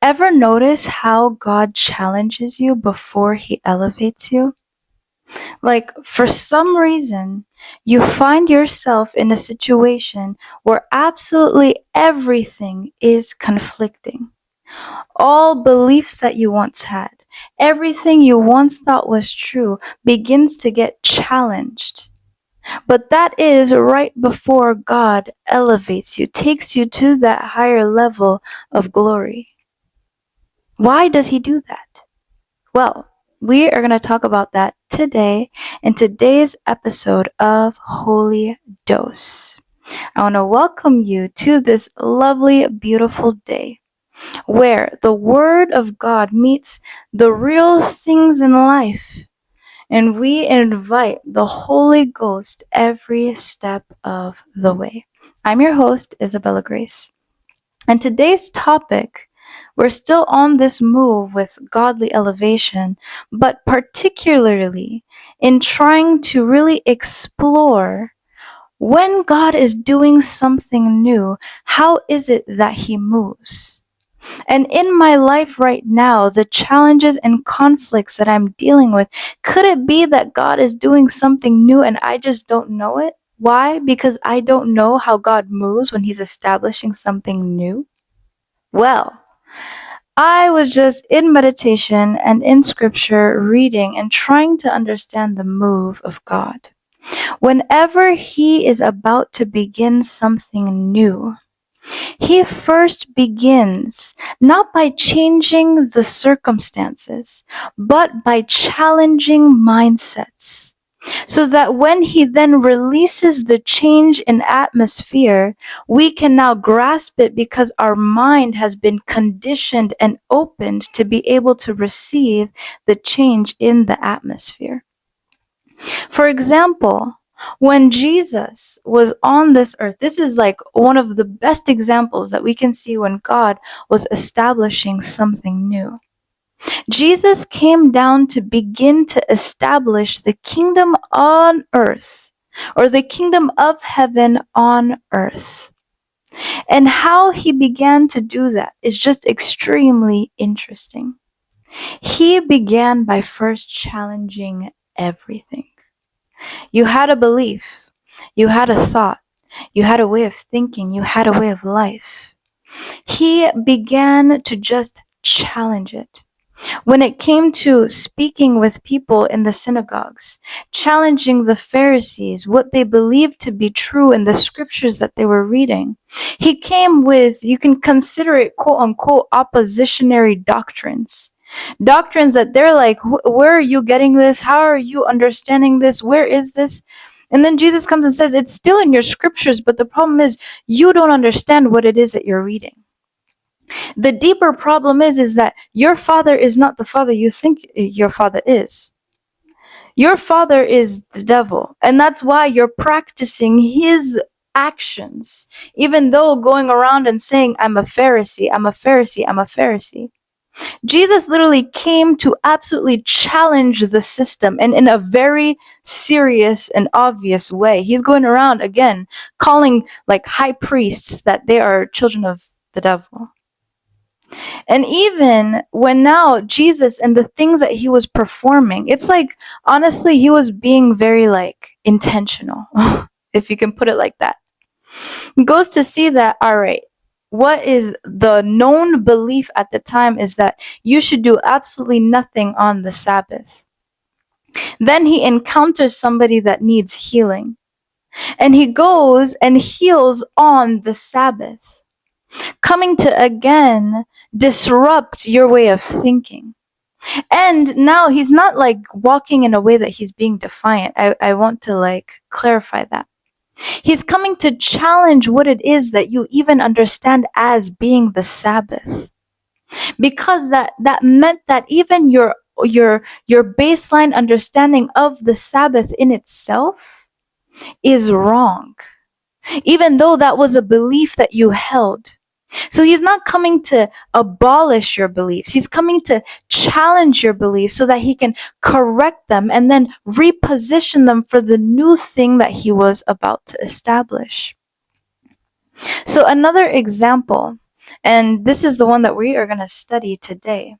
Ever notice how God challenges you before he elevates you? Like, for some reason, you find yourself in a situation where absolutely everything is conflicting. All beliefs that you once had, everything you once thought was true, begins to get challenged. But that is right before God elevates you, takes you to that higher level of glory. Why does he do that? Well, we are going to talk about that today in today's episode of Holy Dose. I want to welcome you to this lovely, beautiful day where the Word of God meets the real things in life. And we invite the Holy Ghost every step of the way. I'm your host, Isabella Grace. And today's topic, we're still on this move with godly elevation, but particularly in trying to really explore when God is doing something new, how is it that he moves? And in my life right now, the challenges and conflicts that I'm dealing with, could it be that God is doing something new and I just don't know it? Why? Because I don't know how God moves when he's establishing something new? Well, I was just in meditation and in scripture reading and trying to understand the move of God. Whenever he is about to begin something new, he first begins not by changing the circumstances, but by challenging mindsets. So that when he then releases the change in atmosphere, we can now grasp it because our mind has been conditioned and opened to be able to receive the change in the atmosphere. For example, when Jesus was on this earth, this is like one of the best examples that we can see when God was establishing something new. Jesus came down to begin to establish the kingdom on earth, or the kingdom of heaven on earth. And how he began to do that is just extremely interesting. He began by first challenging everything. You had a belief, you had a thought, you had a way of thinking, you had a way of life. He began to just challenge it. When it came to speaking with people in the synagogues, challenging the Pharisees, what they believed to be true in the scriptures that they were reading, he came with, you can consider it quote unquote, oppositionary doctrines. Doctrines that they're like, where are you getting this? How are you understanding this? Where is this? And then Jesus comes and says, it's still in your scriptures, but the problem is you don't understand what it is that you're reading. The deeper problem is that your father is not the father you think your father is. Your father is the devil, and that's why you're practicing his actions, even though going around and saying, I'm a Pharisee, I'm a Pharisee, I'm a Pharisee. Jesus literally came to absolutely challenge the system, and in a very serious and obvious way. He's going around again calling like high priests that they are children of the devil. And even when now Jesus and the things that he was performing, it's like, honestly, he was being very like intentional, if you can put it like that. He goes to see that, all right, what is the known belief at the time is that you should do absolutely nothing on the Sabbath. Then he encounters somebody that needs healing. And he goes and heals on the Sabbath, coming to again disrupt your way of thinking. And now he's not like walking in a way that he's being defiant. I want to like clarify that. He's coming to challenge what it is that you even understand as being the Sabbath. Because that meant that even your baseline understanding of the Sabbath in itself is wrong. Even though that was a belief that you held. So he's not coming to abolish your beliefs. He's coming to challenge your beliefs so that he can correct them and then reposition them for the new thing that he was about to establish. So another example and this is the one that we are going to study today,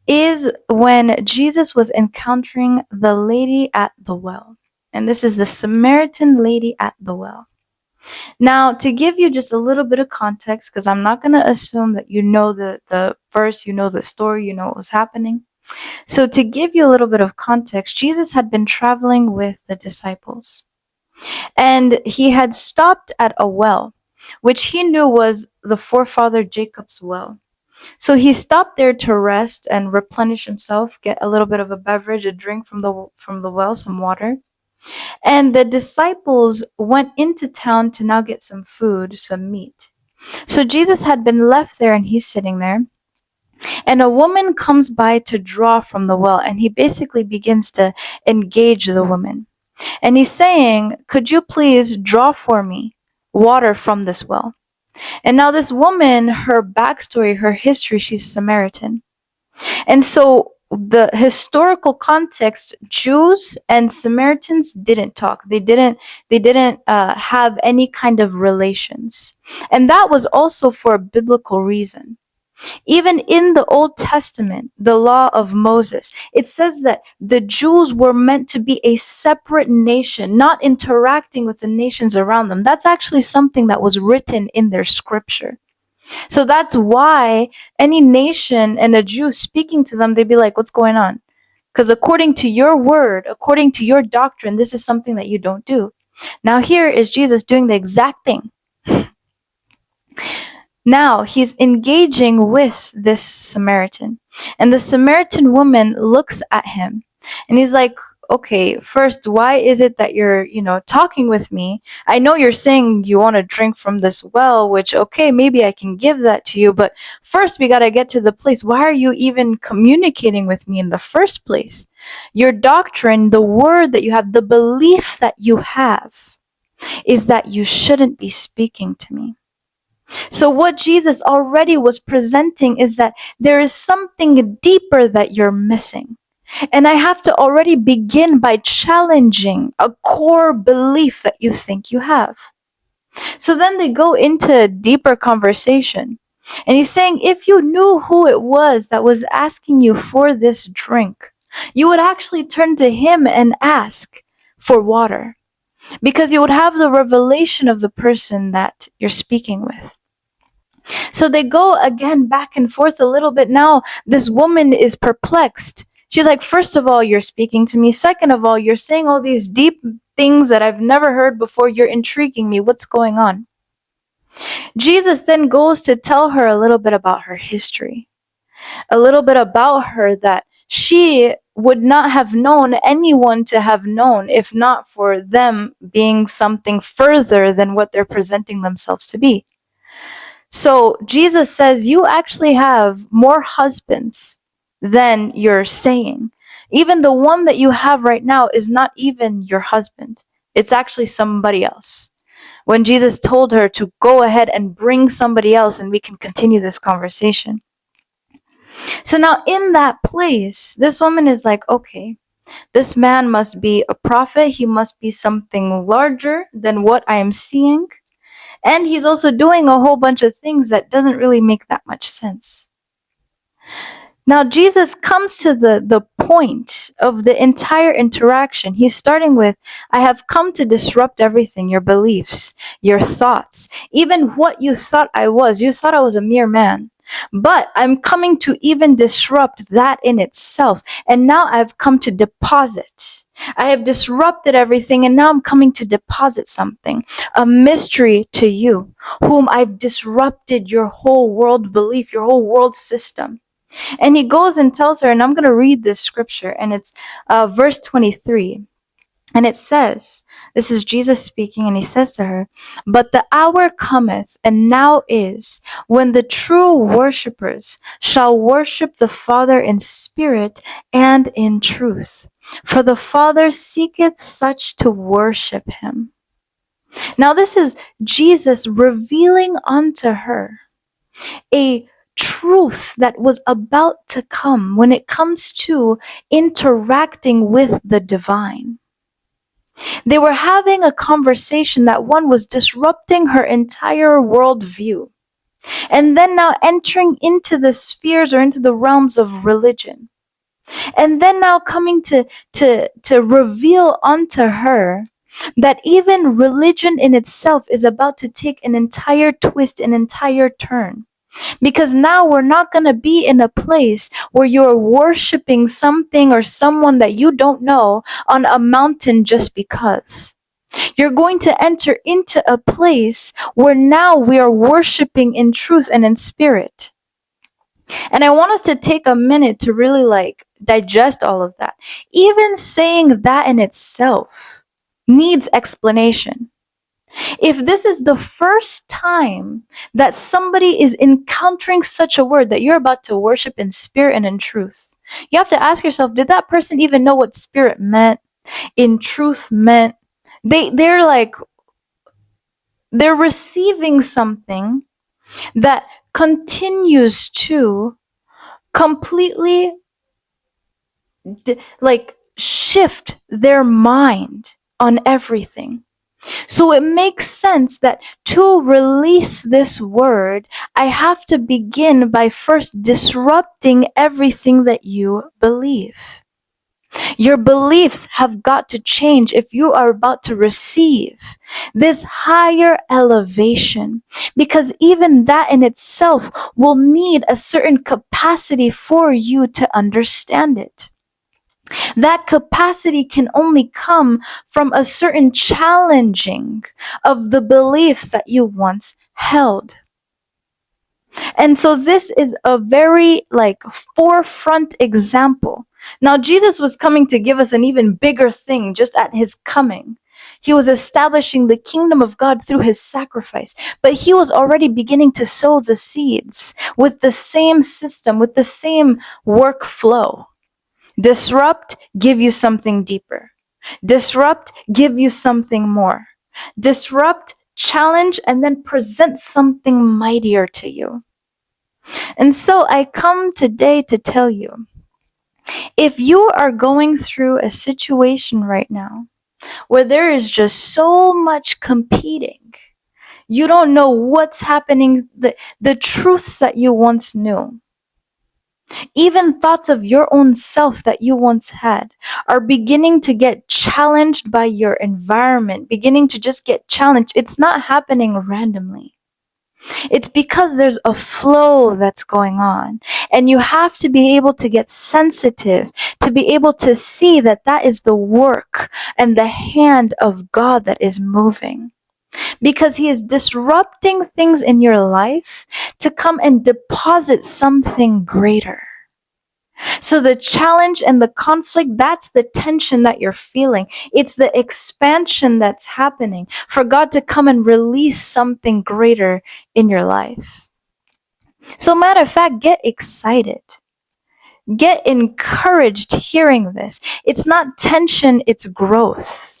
is when Jesus was encountering the lady at the well. And this is the Samaritan lady at the well. Now, to give you just a little bit of context, because I'm not going to assume that you know the verse, you know the story, you know what was happening. So, to give you a little bit of context, Jesus had been traveling with the disciples, and he had stopped at a well, which he knew was the forefather Jacob's well. So he stopped there to rest and replenish himself, get a little bit of a beverage, a drink from the well, some water. And the disciples went into town to now get some food, some meat. So Jesus had been left there and he's sitting there. And a woman comes by to draw from the well, and he basically begins to engage the woman. And he's saying, "Could you please draw for me water from this well?" And now, this woman, her backstory, her history, she's Samaritan. And so, the historical context, Jews and Samaritans didn't talk. They didn't have any kind of relations. And that was also for a biblical reason. Even in the Old Testament, the law of Moses, it says that the Jews were meant to be a separate nation, not interacting with the nations around them. That's actually something that was written in their scripture. So that's why any nation and a Jew speaking to them, they'd be like, "What's going on?" Because according to your word, according to your doctrine, this is something that you don't do. Now, here is Jesus doing the exact thing. Now he's engaging with this Samaritan, and the Samaritan woman looks at him, and he's like, "Okay, first, why is it that you're, talking with me? I know you're saying you want to drink from this well, which, okay, maybe I can give that to you, but first we got to get to the place. Why are you even communicating with me in the first place? Your doctrine, the word that you have, the belief that you have, is that you shouldn't be speaking to me." So, what Jesus already was presenting is that there is something deeper that you're missing. And I have to already begin by challenging a core belief that you think you have. So then they go into a deeper conversation. And he's saying, if you knew who it was that was asking you for this drink, you would actually turn to him and ask for water, because you would have the revelation of the person that you're speaking with. So they go again back and forth a little bit. Now this woman is perplexed. She's like, "First of all, you're speaking to me. Second of all, you're saying all these deep things that I've never heard before. You're intriguing me. What's going on?" Jesus then goes to tell her a little bit about her history, a little bit about her that she would not have known anyone to have known if not for them being something further than what they're presenting themselves to be. So Jesus says, you actually have more husbands than you're saying. Even the one that you have right now is not even your husband. It's actually somebody else. When Jesus told her to go ahead and bring somebody else and we can continue this conversation. So now in that place, this woman is like, okay, this man must be a prophet. He must be something larger than what I am seeing. And he's also doing a whole bunch of things that doesn't really make that much sense. Now, Jesus comes to the point of the entire interaction. He's starting with, I have come to disrupt everything, your beliefs, your thoughts, even what you thought I was. You thought I was a mere man. But I'm coming to even disrupt that in itself. And now I've come to deposit. I have disrupted everything, and now I'm coming to deposit something, a mystery to you, whom I've disrupted your whole world belief, your whole world system. And he goes and tells her, and I'm going to read this scripture, and it's verse 23. And it says, this is Jesus speaking, and he says to her, "But the hour cometh, and now is, when the true worshipers shall worship the Father in spirit and in truth. For the Father seeketh such to worship him." Now this is Jesus revealing unto her a truth that was about to come when it comes to interacting with the divine. They were having a conversation that one was disrupting her entire worldview. And then now entering into the spheres or into the realms of religion. And then now coming to reveal unto her that even religion in itself is about to take an entire twist, an entire turn. Because now we're not going to be in a place where you're worshiping something or someone that you don't know on a mountain just because. You're going to enter into a place where now we are worshiping in truth and in spirit. And I want us to take a minute to really digest all of that. Even saying that in itself needs explanation. If this is the first time that somebody is encountering such a word that you're about to worship in spirit and in truth, you have to ask yourself, did that person even know what spirit meant, in truth meant? They're receiving something that continues to completely shift their mind on everything. So it makes sense that to release this word, I have to begin by first disrupting everything that you believe. Your beliefs have got to change if you are about to receive this higher elevation, because even that in itself will need a certain capacity for you to understand it. That capacity can only come from a certain challenging of the beliefs that you once held. And so this is a very forefront example. Now Jesus was coming to give us an even bigger thing just at his coming. He was establishing the kingdom of God through his sacrifice, but he was already beginning to sow the seeds with the same system, with the same workflow. Disrupt, give you something deeper. Disrupt, give you something more. Disrupt, challenge, and then present something mightier to you. And so I come today to tell you, if you are going through a situation right now where there is just so much competing, you don't know what's happening, the truths that you once knew, even thoughts of your own self that you once had are beginning to get challenged by your environment, beginning to just get challenged. It's not happening randomly. It's because there's a flow that's going on. And you have to be able to get sensitive, to be able to see that that is the work and the hand of God that is moving. Because he is disrupting things in your life to come and deposit something greater. So the challenge and the conflict, that's the tension that you're feeling. It's the expansion that's happening for God to come and release something greater in your life. So matter of fact, get excited. Get encouraged hearing this. It's not tension, it's growth.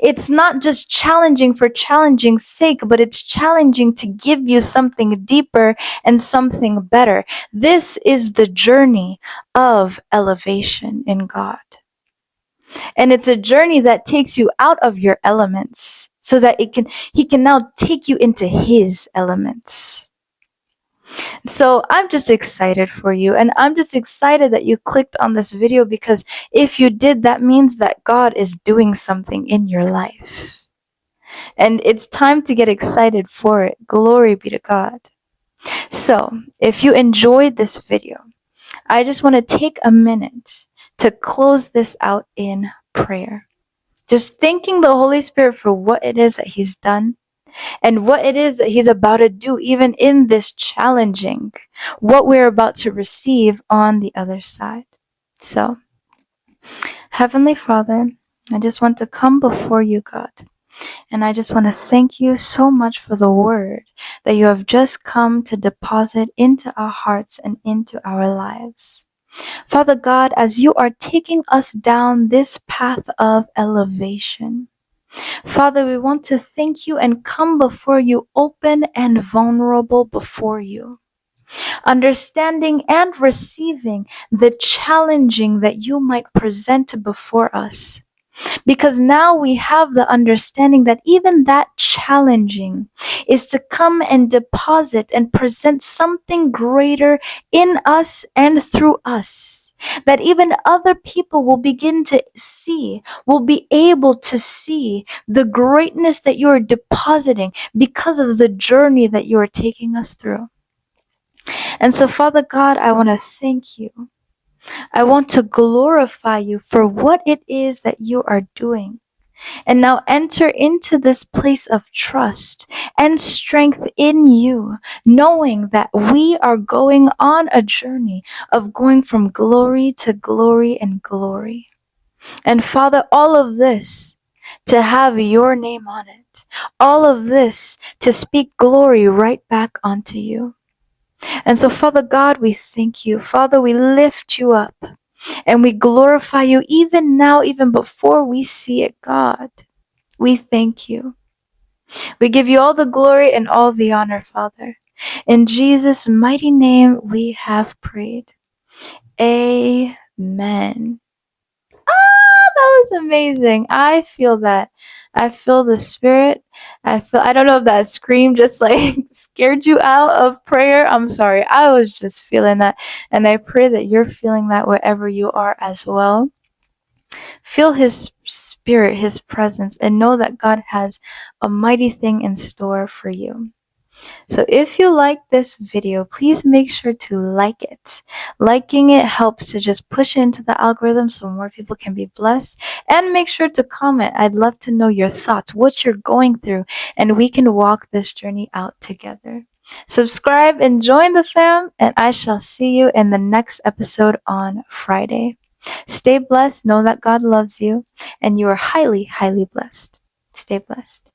It's not just challenging for challenging's sake, but it's challenging to give you something deeper and something better. This is the journey of elevation in God. And it's a journey that takes you out of your elements so that he can now take you into his elements. So I'm just excited for you, and I'm just excited that you clicked on this video, because if you did, that means that God is doing something in your life. And it's time to get excited for it. Glory be to God. So if you enjoyed this video, I just want to take a minute to close this out in prayer. Just thanking the Holy Spirit for what it is that he's done and what it is that he's about to do, even in this challenging, what we're about to receive on the other side. So, Heavenly Father, I just want to come before you, God. And I just want to thank you so much for the word that you have just come to deposit into our hearts and into our lives. Father God, as you are taking us down this path of elevation, Father, we want to thank you and come before you open and vulnerable before you, understanding and receiving the challenging that you might present before us. Because now we have the understanding that even that challenging is to come and deposit and present something greater in us and through us. That even other people will begin to see, will be able to see the greatness that you are depositing because of the journey that you are taking us through. And so, Father God, I want to thank you. I want to glorify you for what it is that you are doing. And now enter into this place of trust and strength in you, knowing that we are going on a journey of going from glory to glory and glory. And Father, all of this to have your name on it, all of this to speak glory right back onto you. And so, Father God, we thank you. Father, we lift you up and we glorify you even now, even before we see it, God. We thank you. We give you all the glory and all the honor, Father. In Jesus' mighty name, we have prayed. Amen. That was amazing. I feel that. I feel the spirit. I don't know if that scream just like scared you out of prayer. I'm sorry. I was just feeling that. And I pray that you're feeling that wherever you are as well. Feel his spirit, his presence, and know that God has a mighty thing in store for you. So if you like this video, please make sure to like it. Liking it helps to just push it into the algorithm so more people can be blessed. And make sure to comment. I'd love to know your thoughts, what you're going through, and we can walk this journey out together. Subscribe and join the fam, and I shall see you in the next episode on Friday. Stay blessed, know that God loves you, and you are highly, highly blessed. Stay blessed.